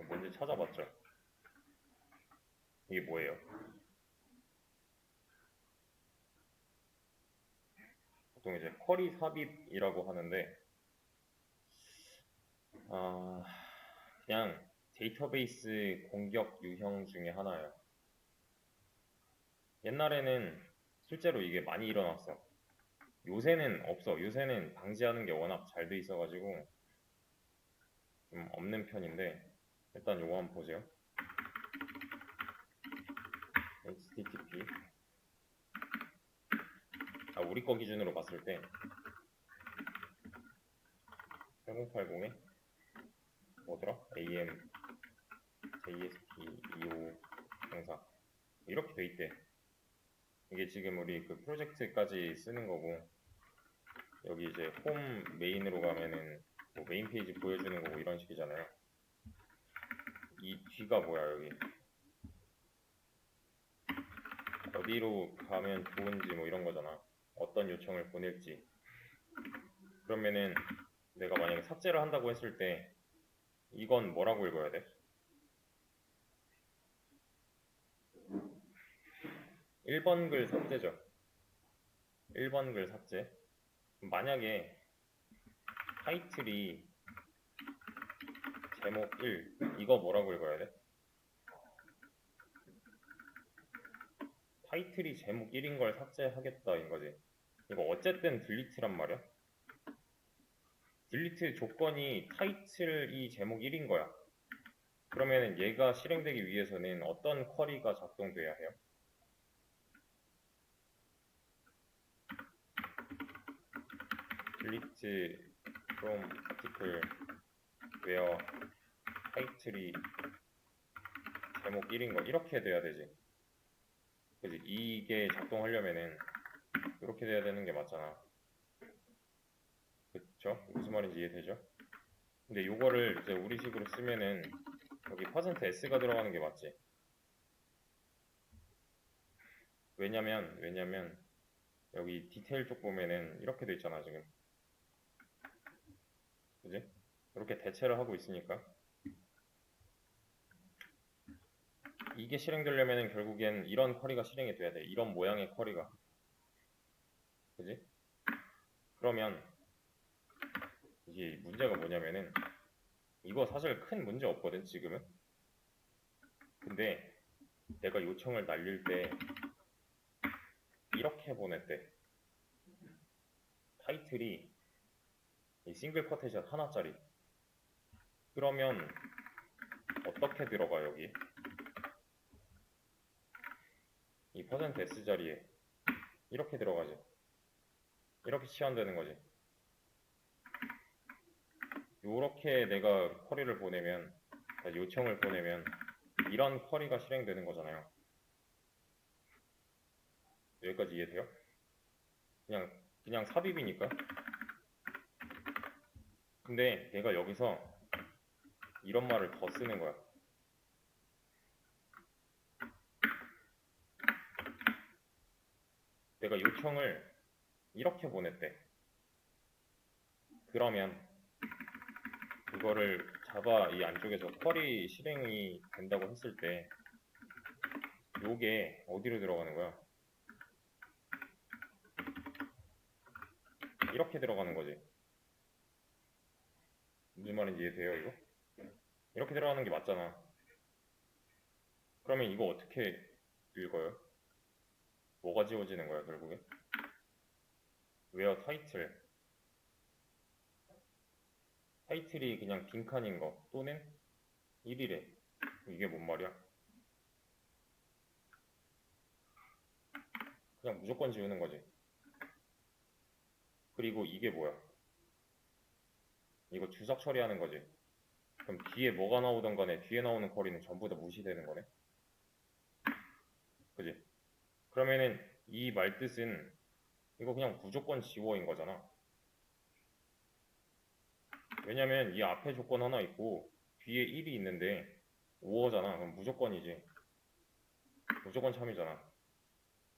뭔지 찾아봤죠. 이게 뭐예요? 보통 이제 쿼리 삽입이라고 하는데, 아, 그냥 데이터베이스 공격 유형 중에 하나예요. 옛날에는 실제로 이게 많이 일어났어. 요새는 없어. 요새는 방지하는 게 워낙 잘 돼 있어가지고 좀 없는 편인데, 일단 요거 한번 보세요. HTTP. 우리 거 기준으로 봤을 때 8080에 뭐더라? AM, JSP, 2504 이렇게 돼 있대. 이게 지금 우리 그 프로젝트까지 쓰는 거고, 여기 이제 홈 메인으로 가면은 뭐 메인 페이지 보여주는 거고 이런 식이잖아요. 이 뒤가 뭐야, 여기 어디로 가면 좋은지 뭐 이런 거잖아. 어떤 요청을 보낼지. 그러면은 내가 만약에 삭제를 한다고 했을 때 이건 뭐라고 읽어야 돼? 1번 글 삭제죠. 1번 글 삭제. 만약에 타이틀이 제목 1 이거 뭐라고 읽어야 돼? 타이틀이 제목 1인 걸 삭제하겠다인 거지. 이거 어쨌든 딜리트란 말이야. 딜리트 조건이 타이틀이 제목 1인 거야. 그러면 얘가 실행되기 위해서는 어떤 쿼리가 작동돼야 해요? delete from article where 타이틀이 제목 1인 거 이렇게 돼야 되지. 그지? 이게 작동하려면은 이렇게 돼야 되는 게 맞잖아. 그쵸? 무슨 말인지 이해되죠? 근데 요거를 이제 우리식으로 쓰면은 여기 %s가 들어가는 게 맞지. 왜냐면 여기 디테일 쪽 보면은 이렇게 돼 있잖아 지금. 그지? 이렇게 대체를 하고 있으니까 이게 실행되려면은 결국엔 이런 쿼리가 실행이 돼야 돼. 이런 모양의 쿼리가. 그지? 그러면 이게 문제가 뭐냐면은 이거 사실 큰 문제 없거든 지금은. 근데 내가 요청을 날릴 때 이렇게 보냈대. 타이틀이 이 싱글 커트샷 하나짜리. 그러면 어떻게 들어가 여기? 이 %s 자리에 이렇게 들어가지. 이렇게 치환되는 거지. 요렇게 내가 쿼리를 보내면, 요청을 보내면 이런 쿼리가 실행되는 거잖아요. 여기까지 이해돼요? 그냥 삽입이니까. 근데 내가 여기서 이런 말을 더 쓰는 거야. 내가 요청을 이렇게 보냈대. 그러면 그거를 자바 이 안쪽에서 쿼리 실행이 된다고 했을 때 요게 어디로 들어가는 거야? 이렇게 들어가는 거지. 무슨 말인지 이해돼요 이거? 이렇게 들어가는 게 맞잖아. 그러면 이거 어떻게 읽어요? 뭐가 지워지는 거야 결국에? where 타이틀이 그냥 빈칸인 거 또는 1이래. 이게 뭔 말이야? 그냥 무조건 지우는 거지. 그리고 이게 뭐야? 이거 주석 처리하는 거지. 그럼 뒤에 뭐가 나오던 간에 뒤에 나오는 쿼리는 전부 다 무시되는 거네. 그지? 그러면은 이 말뜻은 이거 그냥 무조건 지워인 거잖아. 왜냐면 이 앞에 조건 하나 있고 뒤에 1이 있는데 5어잖아. 그럼 무조건이지. 무조건 참이잖아.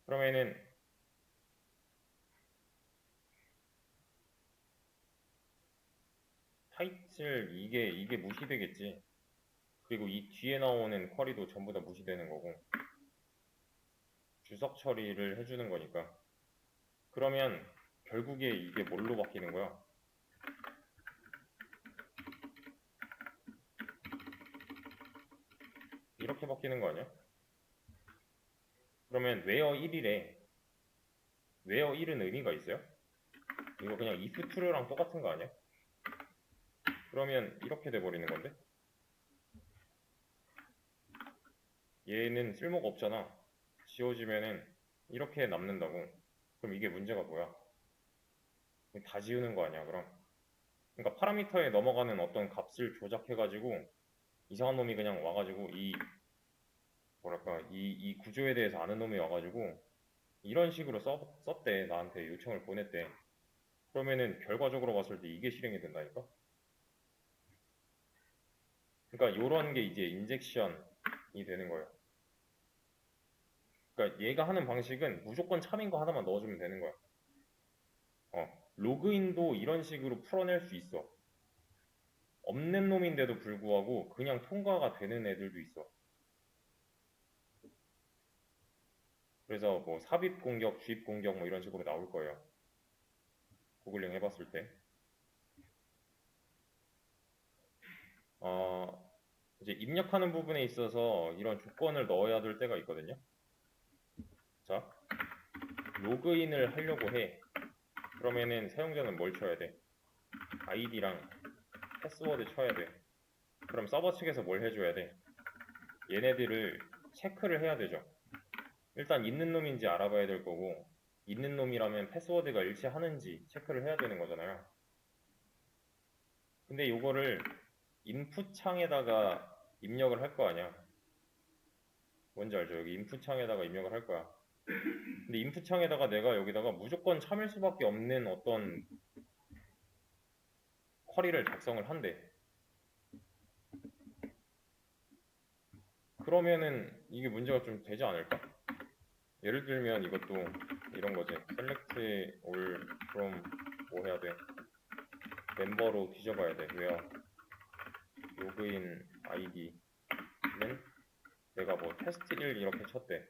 그러면은 타이틀 이게 무시되겠지. 그리고 이 뒤에 나오는 쿼리도 전부 다 무시되는 거고 주석 처리를 해주는 거니까. 그러면 결국에 이게 뭘로 바뀌는 거야? 이렇게 바뀌는 거 아니야? 그러면 where 1이래. where 1은 의미가 있어요? 이거 그냥 if true랑 똑같은 거 아니야? 그러면 이렇게 돼버리는 건데? 얘는 쓸모가 없잖아. 지워지면은 이렇게 남는다고. 그럼 이게 문제가 뭐야? 다 지우는 거 아니야, 그럼? 그러니까 파라미터에 넘어가는 어떤 값을 조작해가지고 이상한 놈이 그냥 와가지고 뭐랄까, 이 구조에 대해서 아는 놈이 와가지고 이런 식으로 썼대. 나한테 요청을 보냈대. 그러면은 결과적으로 봤을 때 이게 실행이 된다니까? 그러니까 요런 게 이제 인젝션이 되는 거예요. 그러니까 얘가 하는 방식은 무조건 참인 거 하나만 넣어주면 되는 거야. 로그인도 이런 식으로 풀어낼 수 있어. 없는 놈인데도 불구하고 그냥 통과가 되는 애들도 있어. 그래서 뭐 삽입 공격, 주입 공격 뭐 이런 식으로 나올 거예요. 구글링 해봤을 때. 이제 입력하는 부분에 있어서 이런 조건을 넣어야 될 때가 있거든요. 자, 로그인을 하려고 해. 그러면은 사용자는 뭘 쳐야 돼? 아이디랑 패스워드 쳐야 돼. 그럼 서버 측에서 뭘 해줘야 돼? 얘네들을 체크를 해야 되죠. 일단 있는 놈인지 알아봐야 될 거고, 있는 놈이라면 패스워드가 일치하는지 체크를 해야 되는 거잖아요. 근데 이거를 인풋 창에다가 입력을 할 거 아니야. 뭔지 알죠? 여기 인풋 창에다가 입력을 할 거야. 근데 인풋 창에다가 내가 여기다가 무조건 참을 수밖에 없는 어떤 쿼리를 작성을 한대. 그러면은 이게 문제가 좀 되지 않을까? 예를 들면 이것도 이런 거지. select all from 뭐 해야 돼? 멤버로 뒤져봐야 돼. 왜요? 로그인 아이디는 내가 뭐 테스트 1 이렇게 쳤대.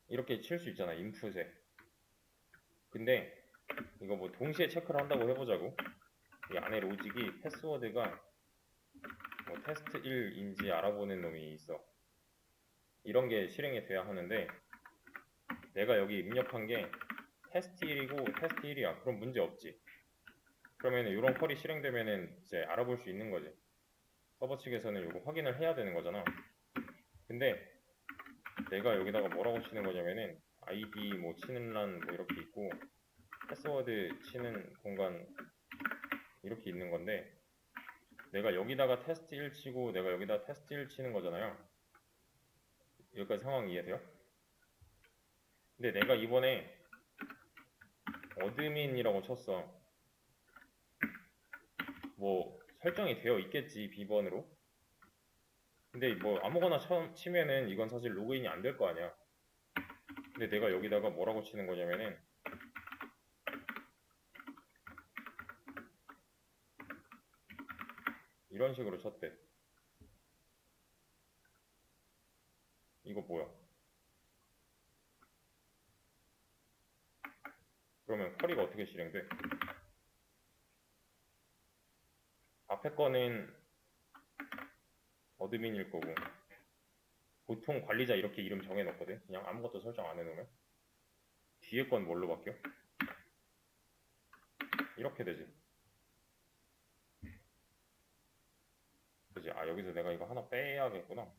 이렇게 칠 수 있잖아, 인풋에. 근데 이거 뭐 동시에 체크를 한다고 해보자고. 이 안에 로직이 패스워드가 뭐 테스트 1인지 알아보는 놈이 있어. 이런 게 실행이 돼야 하는데 내가 여기 입력한 게 테스트 1이고 테스트 1이야. 그럼 문제 없지. 그러면 이런 퀄이 실행되면은 이제 알아볼 수 있는 거지. 서버 측에서는 이거 확인을 해야 되는 거잖아. 근데 내가 여기다가 뭐라고 치는 거냐면은 아이디 뭐 치는 란 뭐 이렇게 있고 패스워드 치는 공간 이렇게 있는 건데 내가 여기다가 테스트 1 치고 내가 여기다 테스트 1 치는 거잖아요. 여기까지 상황 이해돼요? 근데 내가 이번에 어드민이라고 쳤어. 뭐 설정이 되어 있겠지, 비번으로. 근데 뭐 아무거나 치면은 이건 사실 로그인이 안 될 거 아니야. 근데 내가 여기다가 뭐라고 치는 거냐면은 이런 식으로 쳤대. 이거 뭐야? 그러면 쿼리가 어떻게 실행돼? 앞에 거는 어드민일 거고 보통 관리자 이렇게 이름 정해놓거든. 그냥 아무것도 설정 안 해놓으면. 뒤에 건 뭘로 바뀌어? 이렇게 되지. 그지? 아, 여기서 내가 이거 하나 빼야겠구나.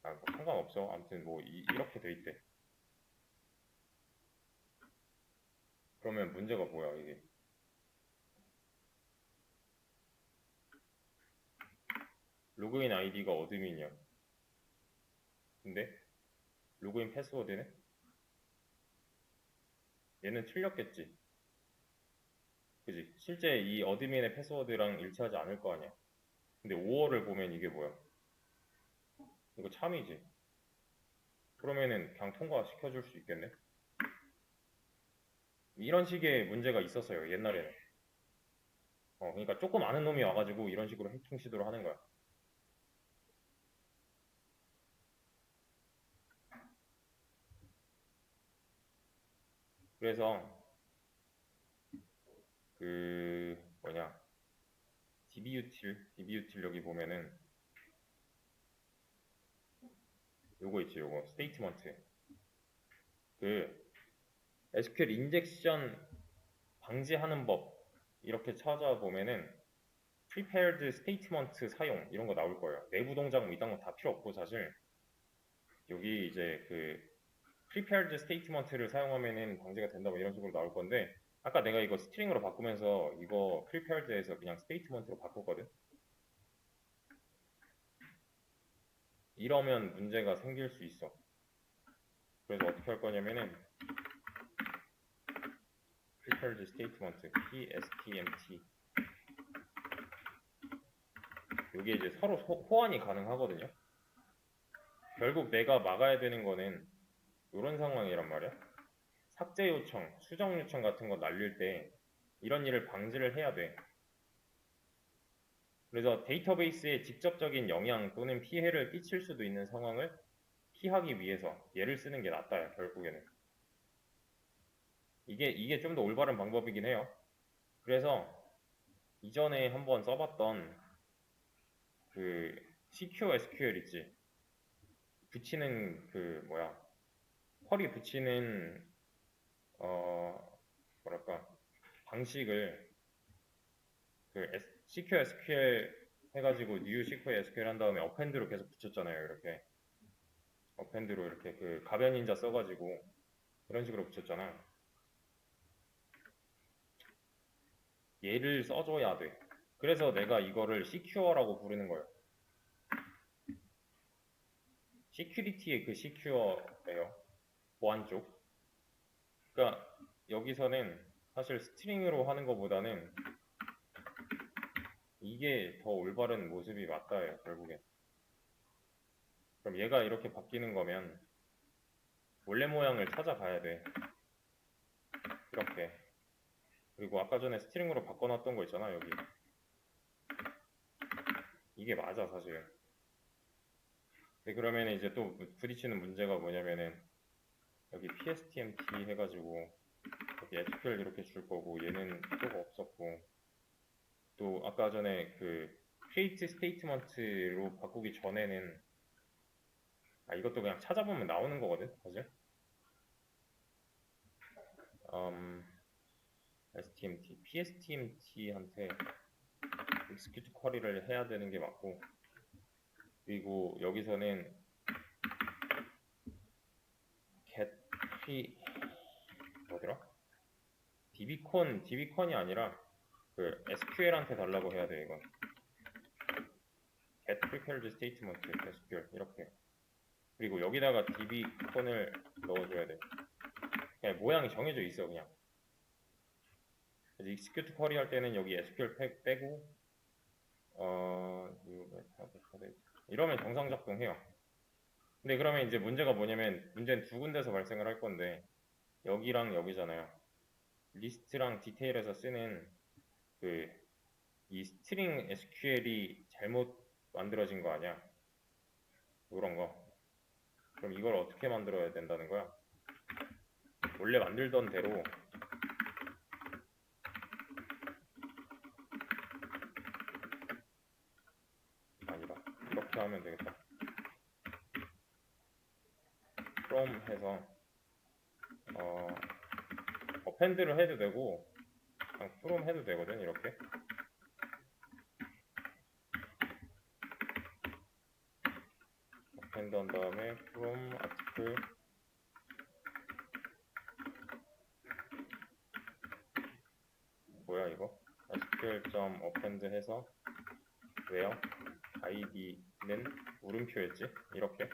아, 뭐 상관없어. 아무튼 뭐 이렇게 돼 있대. 그러면 문제가 뭐야, 이게? 로그인 아이디가 어드민이야. 근데 로그인 패스워드네? 얘는 틀렸겠지. 그지? 실제 이 어드민의 패스워드랑 일치하지 않을 거 아니야. 근데 5월을 보면 이게 뭐야? 이거 참이지. 그러면은 그냥 통과시켜줄 수 있겠네? 이런 식의 문제가 있었어요, 옛날에는. 그러니까 조금 아는 놈이 와가지고 이런 식으로 해킹 시도를 하는 거야. 그래서 그 뭐냐 dbutil 여기 보면은 요거 있지, 요거 스테이트먼트. 그 SQL 인젝션 방지하는 법 이렇게 찾아보면은 prepared statement 사용 이런 거 나올 거예요. 내부 동작 뭐 이딴 거 다 필요 없고 사실 여기 이제 그 prepared statement를 사용하면은 방지가 된다 뭐 이런 식으로 나올 건데 아까 내가 이거 스트링으로 바꾸면서 이거 prepared에서 그냥 statement로 바꿨거든. 이러면 문제가 생길 수 있어. 그래서 어떻게 할 거냐면은 prepared statement pstmt 이게 이제 서로 호환이 가능하거든요. 결국 내가 막아야 되는 거는 이런 상황이란 말이야. 삭제 요청, 수정 요청 같은 거 날릴 때 이런 일을 방지를 해야 돼. 그래서 데이터베이스에 직접적인 영향 또는 피해를 끼칠 수도 있는 상황을 피하기 위해서 얘를 쓰는 게 낫다, 결국에는. 이게 좀 더 올바른 방법이긴 해요. 그래서 이전에 한번 써봤던 그 CQ SQL 있지. 붙이는 그 뭐야 쿼리 붙이는 뭐랄까 방식을 그 CQ SQL 해가지고 new SQL SQL 한 다음에 어펜드로 계속 붙였잖아요. 이렇게 어펜드로 이렇게 그 가변인자 써가지고 이런 식으로 붙였잖아. 얘를 써줘야 돼. 그래서 내가 이거를 C큐어라고 부르는 거예요. 시큐리티의 그 C큐어예요. 보안 쪽. 그러니까 여기서는 사실 스트링으로 하는 것보다는 이게 더 올바른 모습이 맞다예요, 결국엔. 그럼 얘가 이렇게 바뀌는 거면 원래 모양을 찾아가야 돼. 이렇게. 그리고 아까 전에 스트링으로 바꿔놨던 거 있잖아, 여기. 이게 맞아, 사실. 근데 그러면 이제 또 부딪히는 문제가 뭐냐면은 여기 pstmt 해가지고 여기 SQL 이렇게 줄 거고 얘는 필요가 없었고 또 아까 전에 그 create statement로 바꾸기 전에는 이것도 그냥 찾아보면 나오는 거거든, 사실. stmt, pstmt한테 execute 쿼리를 해야 되는 게 맞고 그리고 여기서는 get pre 뭐더라? dbcon이 아니라 그 SQL한테 달라고 해야 돼 이건. get prepared statement SQL 이렇게. 그리고 여기다가 dbcon을 넣어줘야 돼. 그냥 모양이 정해져 있어 그냥. 그래서 execute query 할 때는 여기 SQL 빼고 이러면 정상 작동해요. 근데 그러면 이제 문제가 뭐냐면 문제는 두 군데서 발생을 할 건데 여기랑 여기잖아요. 리스트랑 디테일에서 쓰는 그 이 스트링 SQL이 잘못 만들어진 거 아니야? 이런 거. 그럼 이걸 어떻게 만들어야 된다는 거야? 원래 만들던 대로 아니다. 이렇게 하면 되겠다. from 해서 어펜드를 해도 되고 그냥 from 해도 되거든. 이렇게. 어펜드 한 다음에 from article 뭐야 이거? sql.append 해서 where id는 물음표였지? 이렇게.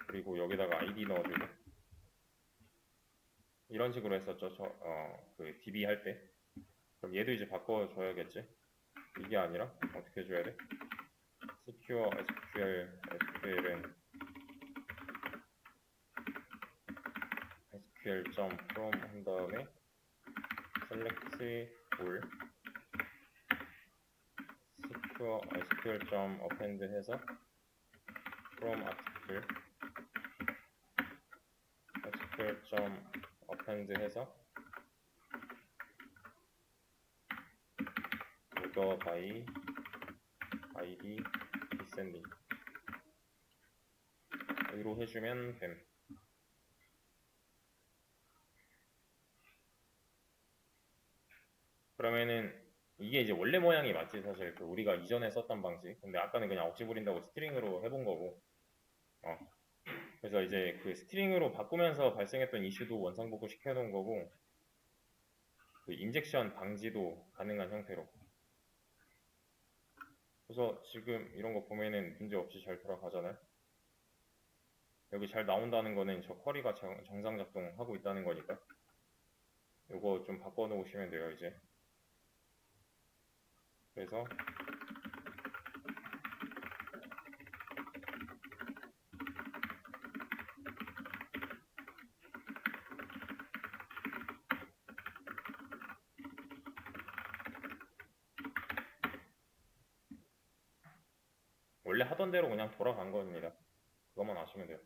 그리고 여기다가 id 넣어주고 이런 식으로 했었죠. 그 db 할 때. 그럼 얘도 이제 바꿔줘야겠지. 이게 아니라 어떻게 해줘야 돼? secure SQL은 SQL.from 한 다음에 select all SQL.append 해서 from article SQL.append 해서 order by id descending 로 해주면 됨. 그러면은 이게 이제 원래 모양이 맞지 사실 그 우리가 이전에 썼던 방식. 근데 아까는 그냥 억지 부린다고 스트링으로 해본 거고. 그래서 이제 그 스트링으로 바꾸면서 발생했던 이슈도 원상복구 시켜놓은 거고, 그 인젝션 방지도 가능한 형태로. 그래서 지금 이런 거 보면은 문제 없이 잘 돌아가잖아요. 여기 잘 나온다는 거는 저 쿼리가 정상 작동하고 있다는 거니까. 요거 좀 바꿔 놓으시면 돼요 이제. 그래서 원래 하던 대로 그냥 돌아간 겁니다. 그것만 아시면 돼요.